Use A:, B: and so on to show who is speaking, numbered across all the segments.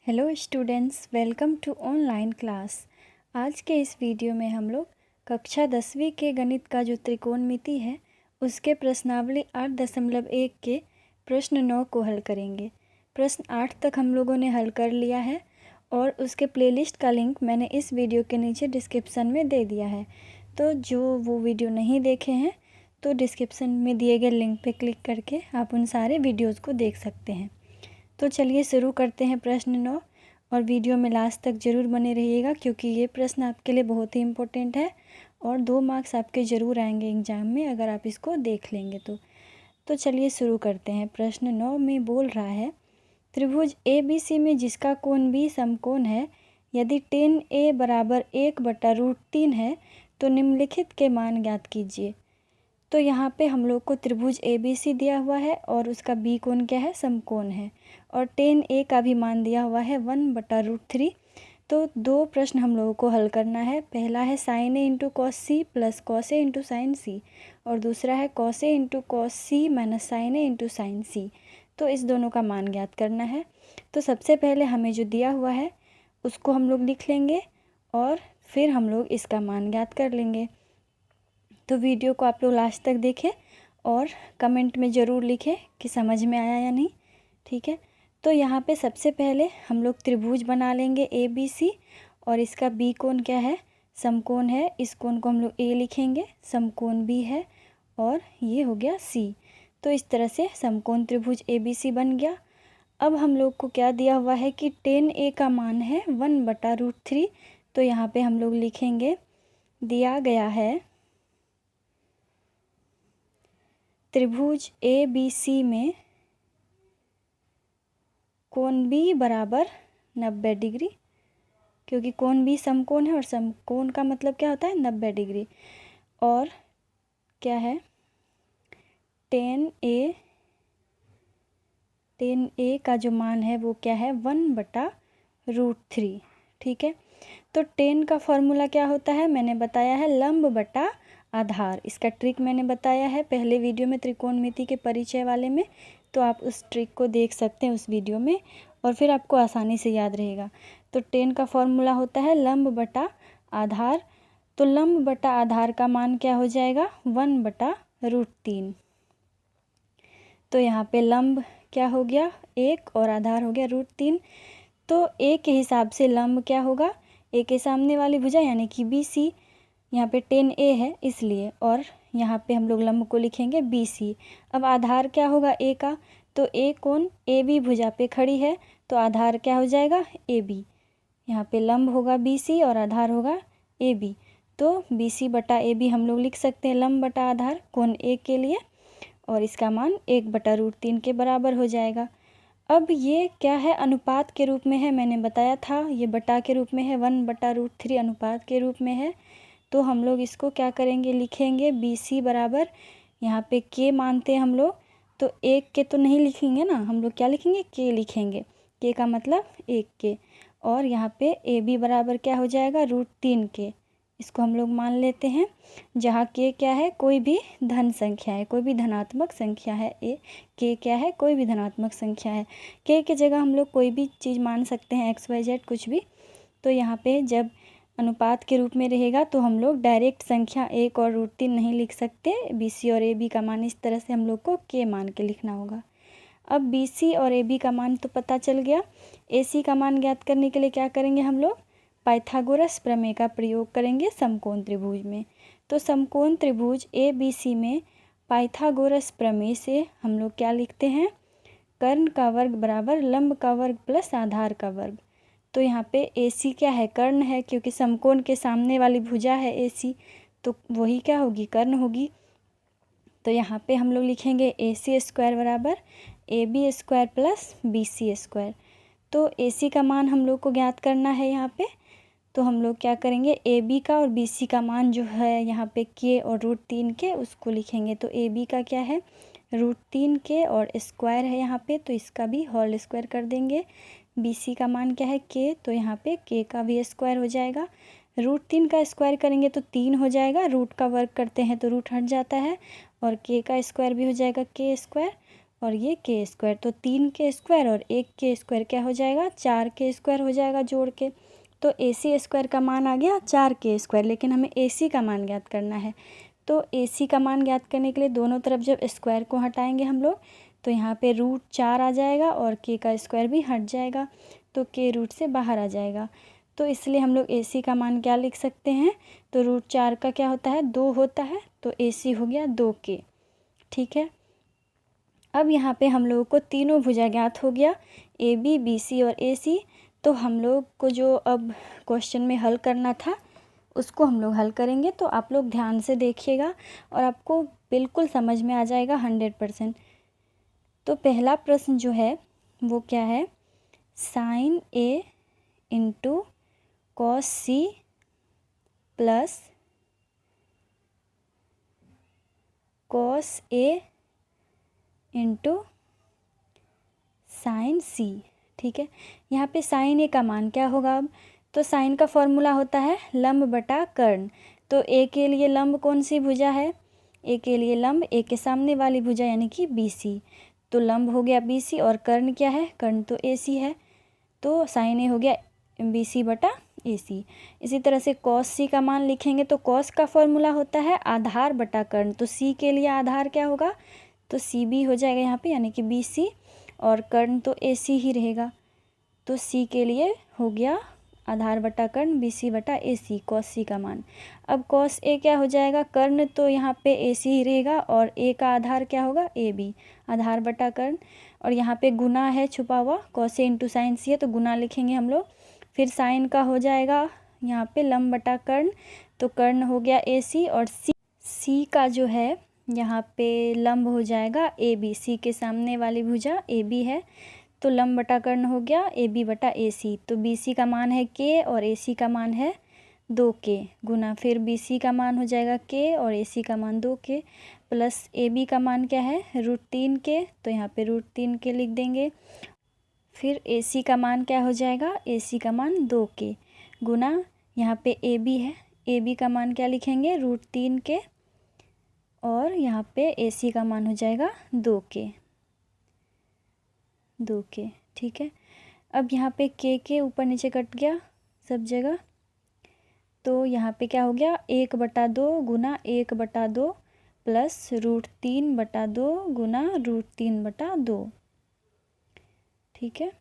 A: Hello students, welcome to online class. आज के इस वीडियो में हम लोग कक्षा 10वीं के गणित का जो त्रिकोणमिति है उसके प्रश्नावली 8.1 के प्रश्न 9 को हल करेंगे। प्रश्न 8 तक हम लोगों ने हल कर लिया है और उसके प्लेलिस्ट का लिंक मैंने इस वीडियो के नीचे डिस्क्रिप्शन में दे दिया है। तो जो वो वीडियो नहीं देखे हैं तो डिस्क्रिप्शन में दिए गए लिंक पे क्लिक करके आप उन सारे वीडियोज़ को देख सकते हैं। तो चलिए शुरू करते हैं प्रश्न 9 और वीडियो में लास्ट तक ज़रूर बने रहिएगा क्योंकि ये प्रश्न आपके लिए बहुत ही इम्पोर्टेंट है और 2 मार्क्स आपके ज़रूर आएंगे एग्ज़ाम में अगर आप इसको देख लेंगे तो चलिए शुरू करते हैं। प्रश्न 9 में बोल रहा है, त्रिभुज ABC में जिसका कोण भी समकोण है, यदि tan A बराबर 1/√3 है तो निम्नलिखित के मान ज्ञात कीजिए। तो यहाँ पे हम लोग को त्रिभुज ABC दिया हुआ है और उसका बी कोण क्या है, समकोण है, और tan A का भी मान दिया हुआ है 1/√3। तो 2 प्रश्न हम लोगों को हल करना है। पहला है sin A into cos C plus cos A into sin C और दूसरा है cos A into cos C minus sin A into sin C। तो इस दोनों का मान ज्ञात करना है। तो सबसे पहले हमें जो दिया हुआ है उसको हम लोग लिख लेंगे और फिर हम लोग इसका मान ज्ञात कर लेंगे। तो वीडियो को आप लोग लास्ट तक देखें और कमेंट में ज़रूर लिखें कि समझ में आया या नहीं, ठीक है। तो यहाँ पे सबसे पहले हम लोग त्रिभुज बना लेंगे ABC और इसका बी कोण क्या है, समकोण है। इस कोण को हम लोग A लिखेंगे, समकोण B है और ये हो गया C। तो इस तरह से समकोण त्रिभुज ABC बन गया। अब हम लोग को क्या दिया हुआ है कि tan A का मान है 1/√3। तो यहाँ पे हम लोग लिखेंगे, दिया गया है त्रिभुज ABC में कोण B बराबर 90 डिग्री, क्योंकि कोण B समकोण है और समकोण का मतलब क्या होता है, 90 डिग्री। और क्या है, tan A का जो मान है वो क्या है, 1/√3, ठीक है। तो tan का फॉर्मूला क्या होता है, मैंने बताया है लंब बटा आधार। इसका ट्रिक मैंने बताया है पहले वीडियो में त्रिकोणमिति के परिचय वाले में, तो आप उस ट्रिक को देख सकते हैं उस वीडियो में और फिर आपको आसानी से याद रहेगा। तो tan का फॉर्मूला होता है लंब बटा आधार। तो लंब बटा आधार का मान क्या हो जाएगा, 1/√3। तो यहाँ पे लंब क्या हो गया 1 और आधार हो गया √3। तो A के हिसाब से लंब क्या होगा, A के सामने वाली भुजा यानी कि BC, यहाँ पे tan A है इसलिए, और यहाँ पे हम लोग लंब को लिखेंगे BC। अब आधार क्या होगा A का, तो A कोण AB भुजा पे खड़ी है तो आधार क्या हो जाएगा, AB। यहाँ पे लंब होगा BC और आधार होगा AB। तो BC बटा AB हम लोग लिख सकते हैं लंब बटा आधार कोण A के लिए, और इसका मान 1/√3 के बराबर हो जाएगा। अब ये क्या है, अनुपात के रूप में है, मैंने बताया था ये बटा के रूप में है, 1/√3 अनुपात के रूप में है। तो हम लोग इसको क्या करेंगे, लिखेंगे BC बराबर, यहाँ पे K मानते हैं हम लोग, तो 1 के तो नहीं लिखेंगे ना, हम लोग क्या लिखेंगे, K लिखेंगे। K का मतलब 1 के, और यहाँ पे AB बराबर क्या हो जाएगा, √3 के। इसको हम लोग मान लेते हैं, जहाँ K क्या है, कोई भी धन संख्या है, कोई भी धनात्मक संख्या है। K क्या है, कोई भी धनात्मक संख्या है। K की जगह हम लोग कोई भी चीज़ मान सकते हैं, XYZ कुछ भी। तो यहाँ पे जब अनुपात के रूप में रहेगा तो हम लोग डायरेक्ट संख्या 1 और √3 नहीं लिख सकते। BC और AB का मान इस तरह से हम लोग को K मान के लिखना होगा। अब BC और AB का मान तो पता चल गया। AC का मान ज्ञात करने के लिए क्या करेंगे, हम लोग पाइथागोरस प्रमेय का प्रयोग करेंगे समकोण त्रिभुज में। तो समकोण त्रिभुज ABC में पाइथागोरस प्रमेय से हम लोग क्या लिखते हैं, कर्ण का वर्ग बराबर लंब का वर्ग प्लस आधार का वर्ग। तो यहाँ पे AC क्या है, कर्ण है, क्योंकि समकोण के सामने वाली भुजा है AC, तो वही क्या होगी, कर्ण होगी। तो यहाँ पे हम लोग लिखेंगे AC² बराबर AB² प्लस BC²। तो AC का मान हम लोग को ज्ञात करना है यहाँ पे, तो हम लोग क्या करेंगे, AB का और BC का मान जो है यहाँ पे K और √3 के, उसको लिखेंगे। तो AB का क्या है, √3 के और स्क्वायर है यहाँ पे, तो इसका भी होल स्क्वायर कर देंगे। BC का मान क्या है, K, तो यहाँ पे K का भी स्क्वायर हो जाएगा। √3 का स्क्वायर करेंगे तो 3 हो जाएगा, रूट का वर्ग करते हैं तो रूट हट जाता है, और K का स्क्वायर भी हो जाएगा K²। और ये के स्क्वायर, तो 3 के स्क्वायर और 1 के स्क्वायर क्या हो जाएगा, 4 के स्क्वायर हो जाएगा जोड़ के। तो AC स्क्वायर का मान आ गया 4 के स्क्वायर, लेकिन हमें AC का मान ज्ञात करना है। तो AC का मान ज्ञात करने के लिए दोनों तरफ जब स्क्वायर को हटाएंगे हम लोग, तो यहाँ पे √4 आ जाएगा और k का स्क्वायर भी हट जाएगा, तो k रूट से बाहर आ जाएगा। तो इसलिए हम लोग AC का मान क्या लिख सकते हैं, तो √4 का क्या होता है, 2 होता है, तो AC हो गया 2k। ठीक है, अब यहाँ पे हम लोगों को तीनों भुजा ज्ञात हो गया, AB, BC और AC। तो हम लोग को जो अब क्वेश्चन में हल करना था उसको हम लोग हल करेंगे। तो आप लोग ध्यान से देखिएगा और आपको बिल्कुल समझ में आ जाएगा 100%। तो पहला प्रश्न जो है वो क्या है, sin A into cos C plus cos A into sine C। ठीक है, यहाँ पे साइन A का मान क्या होगा अब, तो साइन का फॉर्मूला होता है लंब बटा कर्ण। तो A के लिए लंब कौन सी भुजा है, A के लिए लंब A के सामने वाली भुजा यानी कि BC। तो लंब हो गया BC और कर्ण क्या है, कर्ण तो AC है, तो साइन A हो गया BC बटा AC। इसी तरह से cos C का मान लिखेंगे, तो cos का फॉर्मूला होता है आधार बटा कर्ण। तो C के लिए आधार क्या होगा, तो CB हो जाएगा यहाँ पे यानी कि BC, और कर्ण तो AC ही रहेगा। तो C के लिए हो गया आधार बटा कर्ण BC बटा AC, cos C का मान। अब cos A क्या हो जाएगा, कर्ण तो यहाँ पे AC ही रहेगा और A का आधार क्या होगा, AB, आधार बटा कर्ण। और यहाँ पे गुना है छुपा हुआ, cos A into sine C है तो गुना लिखेंगे हम लोग। फिर साइन का हो जाएगा यहाँ पे लंब बटा कर्ण, तो कर्ण हो गया AC और C का जो है यहाँ पे लंब हो जाएगा AB, C के सामने वाली भुजा AB है, तो लंब बटा कर्ण हो गया AB बटा AC। तो BC का मान है K और AC का मान है 2K, गुना फिर BC का मान हो जाएगा K और AC का मान 2K, प्लस AB का मान क्या है √3K, तो यहाँ पे √3K लिख देंगे। फिर AC का मान क्या हो जाएगा, AC का मान 2K, गुना यहाँ पे AB है, AB का मान क्या लिखेंगे √3K, और यहाँ पे AC का मान हो जाएगा 2K। ठीक है, अब यहाँ पे K ऊपर नीचे कट गया सब जगह, तो यहाँ पे क्या हो गया 1/2 गुना 1/2 प्लस √3/2 गुना √3/2। ठीक है,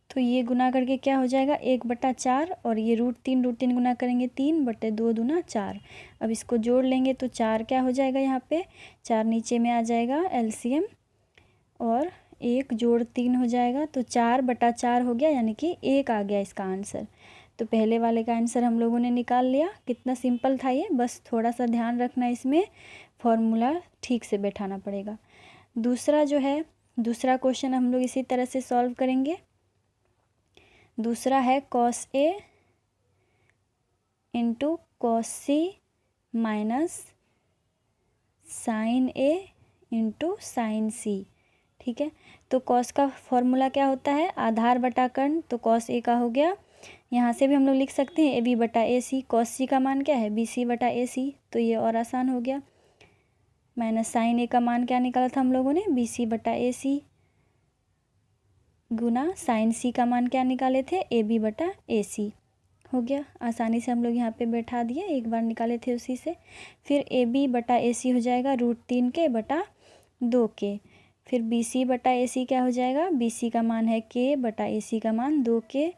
A: तो ये गुना करके क्या हो जाएगा 1/4, और ये √3 गुना करेंगे 3/2 दूना 4। अब इसको जोड़ लेंगे तो 4 क्या हो जाएगा, यहाँ पे 4 नीचे में आ जाएगा LCM, और 1 जोड़ 3 हो जाएगा, तो 4/4 हो गया यानी कि 1 आ गया इसका आंसर। तो पहले वाले का आंसर हम लोगों ने निकाल लिया। कितना सिंपल था ये, बस थोड़ा सा ध्यान रखना, इसमें फॉर्मूला ठीक से बैठाना पड़ेगा। दूसरा जो है, दूसरा क्वेश्चन हम लोग इसी तरह से सॉल्व करेंगे। दूसरा है cos A into cos C minus sine A into sine C। ठीक है, तो cos का फॉर्मूला क्या होता है, आधार बटा कर्ण, तो cos A का हो गया, यहाँ से भी हम लोग लिख सकते हैं AB बटा AC। cos C का मान क्या है BC बटा AC, तो ये और आसान हो गया, माइनस साइन A का मान क्या निकाला था हम लोगों ने BC बटा AC, गुना साइन C का मान क्या निकाले थे AB बटा AC। हो गया, आसानी से हम लोग यहाँ पे बैठा दिए, एक बार निकाले थे उसी से। फिर AB बटा AC हो जाएगा √3K बटा 2K। फिर BC बटा AC क्या हो जाएगा, BC का मान है K बटा AC का मान 2K,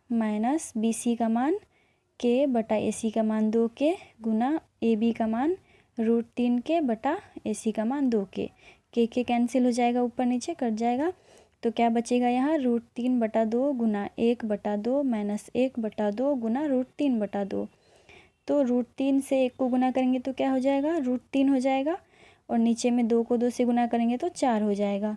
A: माइनस BC का मान K बटा AC का मान 2K, गुना AB का मान √3K बटा AC का मान 2K। K कैंसिल हो जाएगा, ऊपर नीचे कट जाएगा, तो क्या बचेगा यहाँ √3/2 गुना 1/2 माइनस 1/2 गुना √3/2। तो √3 से 1 को गुना करेंगे तो क्या हो जाएगा √3 हो जाएगा, और नीचे में 2 को 2 से गुना करेंगे तो 4 हो जाएगा,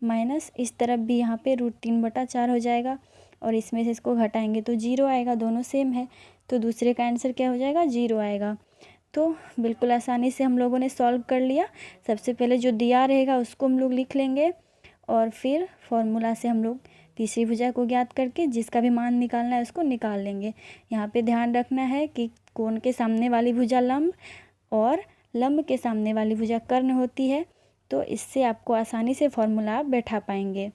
A: माइनस इस तरफ भी यहाँ पे √3/4 हो जाएगा, और इसमें से इसको घटाएंगे तो 0 आएगा, दोनों सेम है, तो दूसरे का आंसर क्या हो जाएगा 0 आएगा। तो बिल्कुल आसानी से हम लोगों ने सॉल्व कर लिया। सबसे पहले जो दिया रहेगा उसको हम लोग लिख लेंगे, और फिर फॉर्मूला से हम लोग तीसरी भुजा को ज्ञात करके जिसका भी मान निकालना है उसको निकाल लेंगे। यहाँ पे ध्यान रखना है कि कोण के सामने वाली भुजा लंब और लंब के सामने वाली भुजा कर्ण होती है। तो इससे आपको आसानी से फॉर्मूला आप बैठा पाएंगे,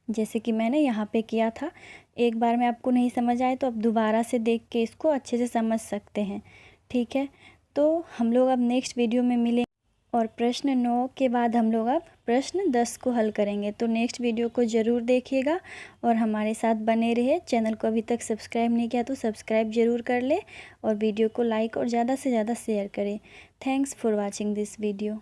A: जैसे कि मैंने यहाँ पे किया था। एक बार में आपको नहीं समझ आए तो आप दोबारा से देख के इसको अच्छे से समझ सकते हैं, ठीक है। तो हम लोग अब नेक्स्ट वीडियो में मिलेंगे और प्रश्न 9 के बाद हम लोग अब प्रश्न 10 को हल करेंगे। तो नेक्स्ट वीडियो को ज़रूर देखिएगा और हमारे साथ बने रहे। चैनल को अभी तक सब्सक्राइब नहीं किया तो सब्सक्राइब ज़रूर कर ले और वीडियो को लाइक और ज़्यादा से ज़्यादा शेयर करें। Thanks for watching this video.